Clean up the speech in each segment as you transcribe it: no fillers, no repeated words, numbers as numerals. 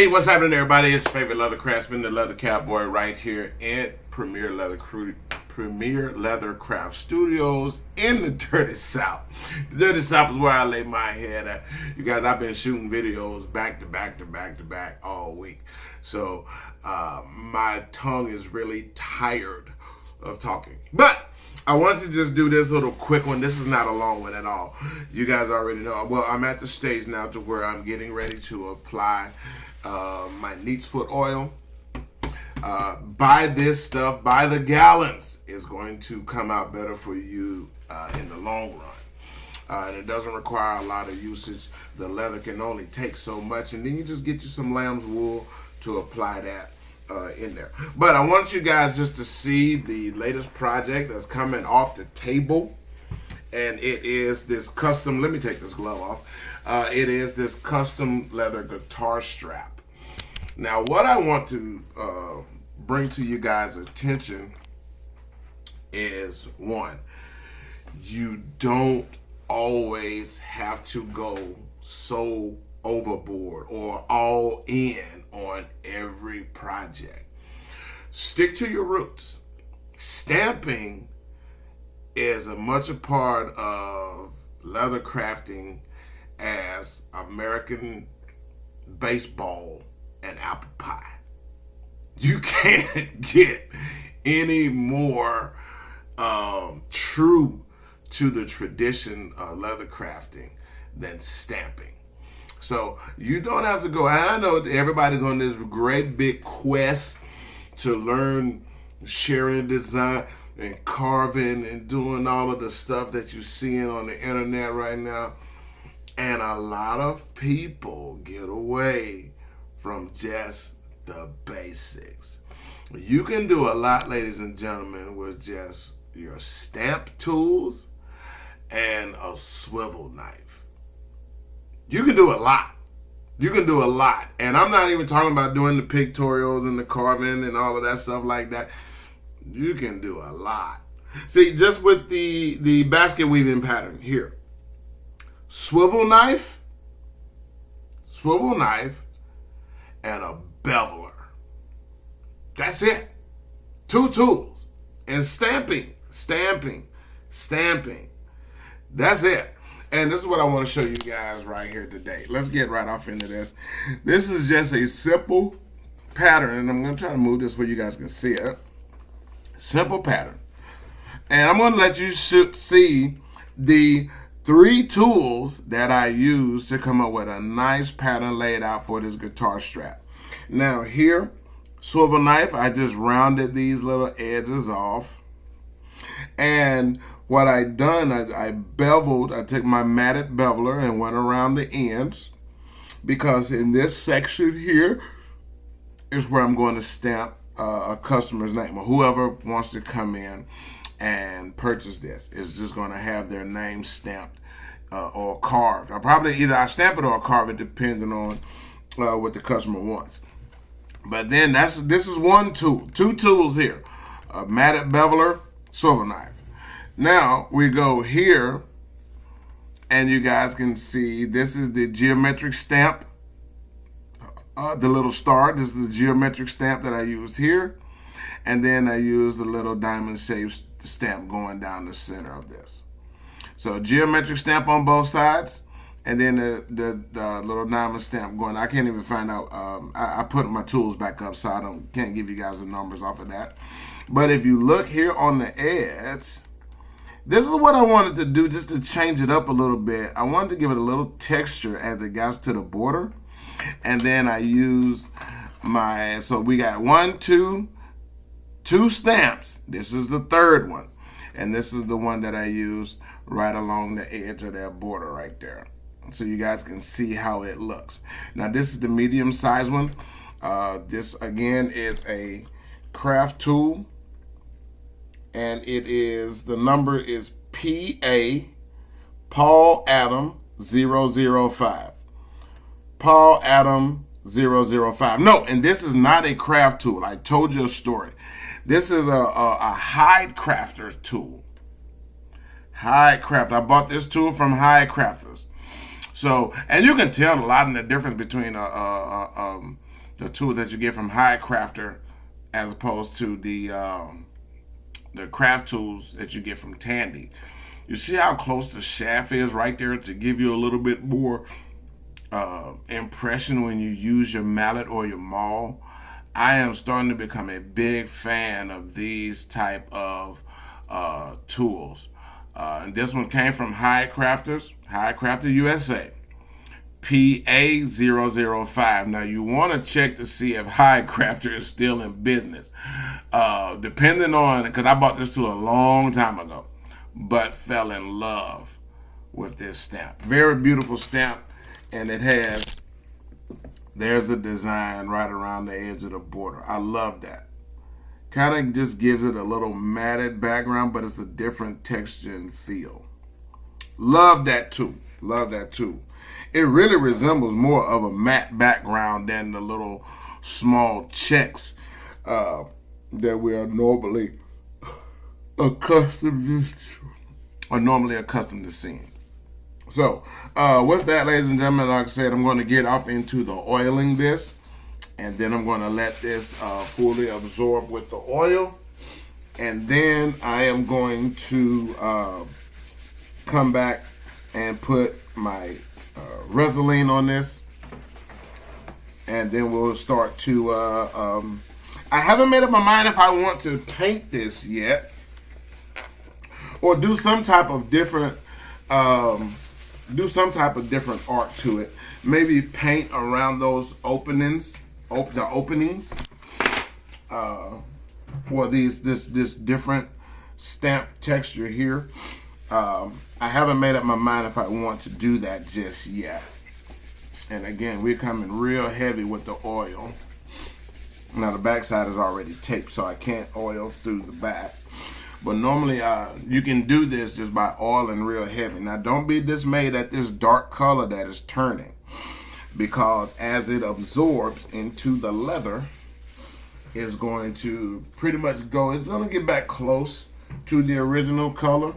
Hey, what's happening, everybody? It's your favorite leather craftsman, the Leather Kawboi, right here at Premier Leather Craft Studios in the Dirty South. The Dirty South is where I lay my head at. You guys, I've been shooting videos back to back all week. So my tongue is really tired of talking. But I want to just do this little quick one. This is not a long one at all. You guys already know. Well, I'm at the stage now to where I'm getting ready to apply my neat's foot oil. Buy this stuff by the gallons. It's going to come out better for you in the long run. And it doesn't require a lot of usage. The leather can only take so much, and then you just get you some lamb's wool to apply that in there. But I want you guys just to see the latest project that's coming off the table, and it is this custom, let me take this glove off. It is this custom leather guitar strap. Now what I want to bring to you guys' attention is, one, you don't always have to go so overboard or all in on every project. Stick to your roots. Stamping is as much a part of leather crafting as American baseball and apple pie. You can't get any more true to the tradition of leather crafting than stamping. So you don't have to go. I know everybody's on this great big quest to learn sharing design and carving and doing all of the stuff that you're seeing on the internet right now. And a lot of people get away from just the basics. You can do a lot, ladies and gentlemen, with just your stamp tools and a swivel knife. You can do a lot. You can do a lot. And I'm not even talking about doing the pictorials and the carving and all of that stuff like that. You can do a lot. See, just with the basket weaving pattern here. Swivel knife, and a beveler. That's it. 2 tools. And stamping. That's it. And this is what I want to show you guys right here today. Let's get right off into this. This is just a simple pattern, and I'm going to try to move this where you guys can see it. Simple pattern. And I'm going to let you see the 3 tools that I use to come up with a nice pattern laid out for this guitar strap. Now here, swivel knife, I just rounded these little edges off. And what I done, I beveled, I took my matted beveler and went around the ends, because in this section here is where I'm going to stamp a customer's name, or whoever wants to come in and purchase this is just going to have their name stamped or carved. I stamp it or carve it depending on what the customer wants. But then this is 1 tool, 2 tools here, a matted beveler, swivel knife. Now we go here, and you guys can see this is the geometric stamp, the little star. This is the geometric stamp that I used here, and then I use the little diamond shaped stamp going down the center of this. So geometric stamp on both sides, and then the little diamond stamp going. I can't even find out. I put my tools back up, so I can't give you guys the numbers off of that. But if you look here on the edge, this is what I wanted to do, just to change it up a little bit. I wanted to give it a little texture as it got to the border. And then I used so we got 1, 2 stamps. This is the 3rd one. And this is the one that I used right along the edge of that border right there. So you guys can see how it looks. Now this is the medium size one. This again is a craft tool. And the number is PA Paul Adam 005. Paul Adam 005. No, and this is not a craft tool. I told you a story. This is a hide crafter tool. Hide craft. I bought this tool from Hide Crafters. So, and you can tell a lot in the difference between a the tools that you get from High Crafter as opposed to the craft tools that you get from Tandy. You see how close the shaft is right there to give you a little bit more impression when you use your mallet or your maul. I am starting to become a big fan of these type of tools. And this one came from High Crafter USA. PA005. Now you want to check to see if High Crafter is still in business. Depending on, because I bought this tool a long time ago, but fell in love with this stamp. Very beautiful stamp, and it has, there's a design right around the edge of the border. I love that. Kind of just gives it a little matted background, but it's a different texture and feel. Love that too. Love that too. It really resembles more of a matte background than the little small checks that we are normally accustomed to seeing. So with that, ladies and gentlemen, like I said, I'm going to get off into the oiling this, and then I'm going to let this fully absorb with the oil, and then I am going to come back and put my Resolene on this, and then we'll start to I haven't made up my mind if I want to paint this yet or do some type of different art to it. Maybe paint around those openings, the openings, for this different stamp texture here. I haven't made up my mind if I want to do that just yet. And again, we're coming real heavy with the oil. Now the backside is already taped, so I can't oil through the back. But normally you can do this just by oiling real heavy. Now don't be dismayed at this dark color that is turning, because as it absorbs into the leather, it's going to pretty much go, it's going to get back close to the original color,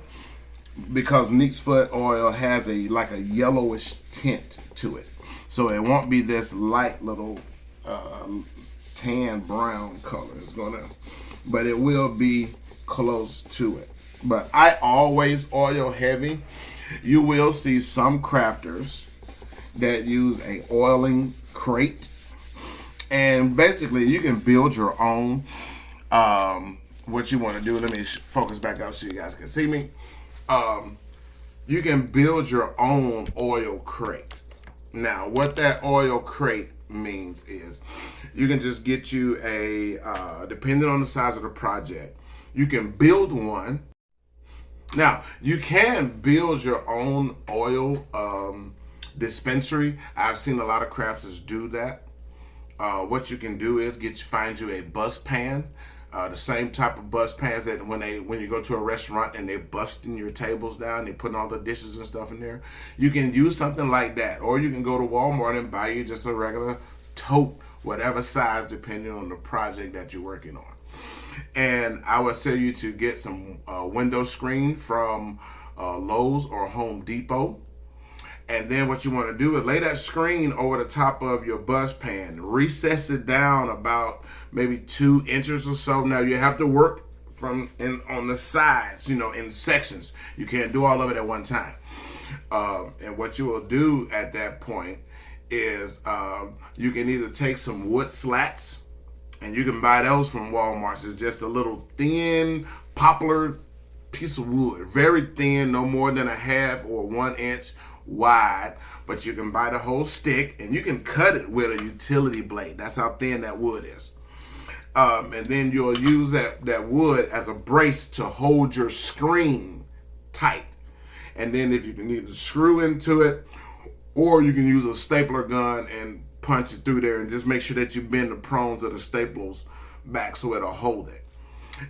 because Neat's Foot oil has like a yellowish tint to it. So it won't be this light little tan brown color. But it will be close to it. But I always oil heavy. You will see some crafters that use a oiling crate, and basically you can build your own. What you want to do, let me focus back up so you guys can see me. You can build your own oil crate. Now, what that oil crate means is you can just get you a, depending on the size of the project, you can build one. Now, you can build your own oil dispensary. I've seen a lot of crafters do that. What you can do is find you a bus pan. The same type of bus pans that when you go to a restaurant and they're busting your tables down, they're putting all the dishes and stuff in there. You can use something like that, or you can go to Walmart and buy you just a regular tote, whatever size, depending on the project that you're working on. And I would tell you to get some window screen from Lowe's or Home Depot. And then what you want to do is lay that screen over the top of your bus pan, recess it down about maybe 2 inches or so. Now you have to work on the sides, in sections. You can't do all of it at one time. And what you will do at that point is you can either take some wood slats, and you can buy those from Walmart. It's just a little thin poplar piece of wood, very thin, no more than 1/2 or 1 inch wide, but you can buy the whole stick and you can cut it with a utility blade. That's how thin that wood is. And then you'll use that wood as a brace to hold your screen tight. And then if you can either screw into it, or you can use a stapler gun and punch it through there, and just make sure that you bend the prongs of the staples back so it'll hold it.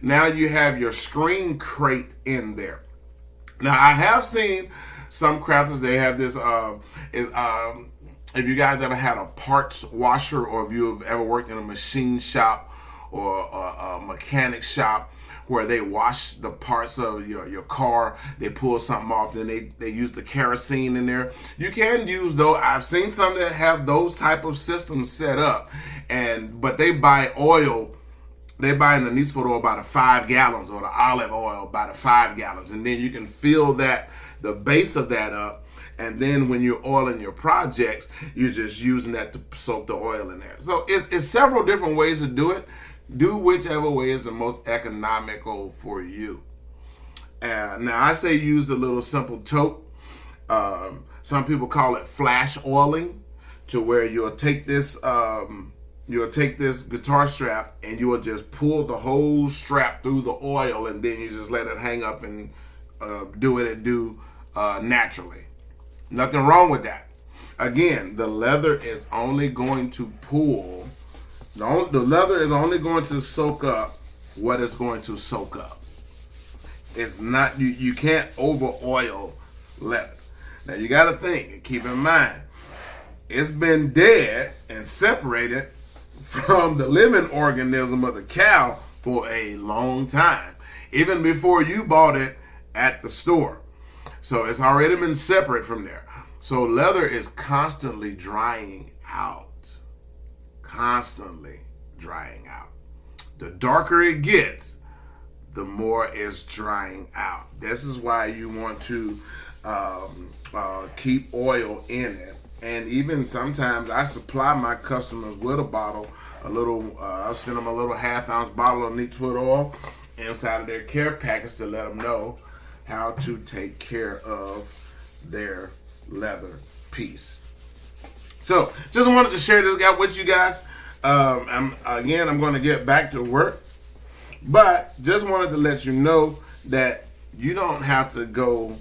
Now you have your screen crate in there. Now I have seen some crafters, they have this, if you guys ever had a parts washer, or if you've ever worked in a machine shop or a mechanic shop where they wash the parts of your car, they pull something off, then they use the kerosene in there. You can use, though, I've seen some that have those type of systems set up, but they buy oil. They buy in the needs for oil by the 5 gallons, or the olive oil by the 5 gallons, and then you can fill the base of that up. And then when you're oiling your projects, you're just using that to soak the oil in there. So it's several different ways to do it. Do whichever way is the most economical for you. Now, I say use a little simple tote. Some people call it flash oiling, to where you'll take this guitar strap and you will just pull the whole strap through the oil, and then you just let it hang up and do naturally. Nothing wrong with that. Again, the leather is only going to pull. The leather is only going to soak up what it's going to soak up. It's not, you can't over oil leather. Now you got to think and keep in mind, it's been dead and separated from the living organism of the cow for a long time, even before you bought it at the store. So it's already been separate from there. So leather is constantly drying out. Constantly drying out. The darker it gets, the more it's drying out. This is why you want to keep oil in it. And even sometimes I supply my customers with a bottle, I'll send them a little 1/2 ounce bottle of neatfoot oil inside of their care package to let them know how to take care of their leather piece. So just wanted to share this guy with you guys. I'm going to get back to work, but just wanted to let you know that you don't have to go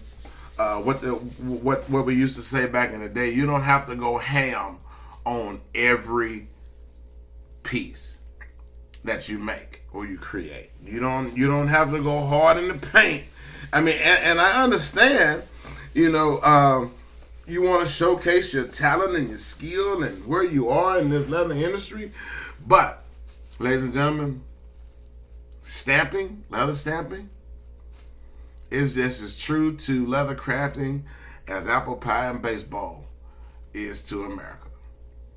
what we used to say back in the day. You don't have to go ham on every piece that you make or you create. You don't have to go hard in the paint. I mean, and I understand, you want to showcase your talent and your skill and where you are in this leather industry. But, ladies and gentlemen, leather stamping, is just as true to leather crafting as apple pie and baseball is to America.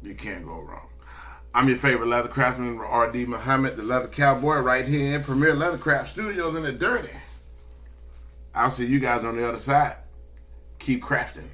You can't go wrong. I'm your favorite leather craftsman, R.D. Muhammad, the Leather Cowboy, right here in Premier Leathercraft Studios in the Dirty. I'll see you guys on the other side. Keep crafting.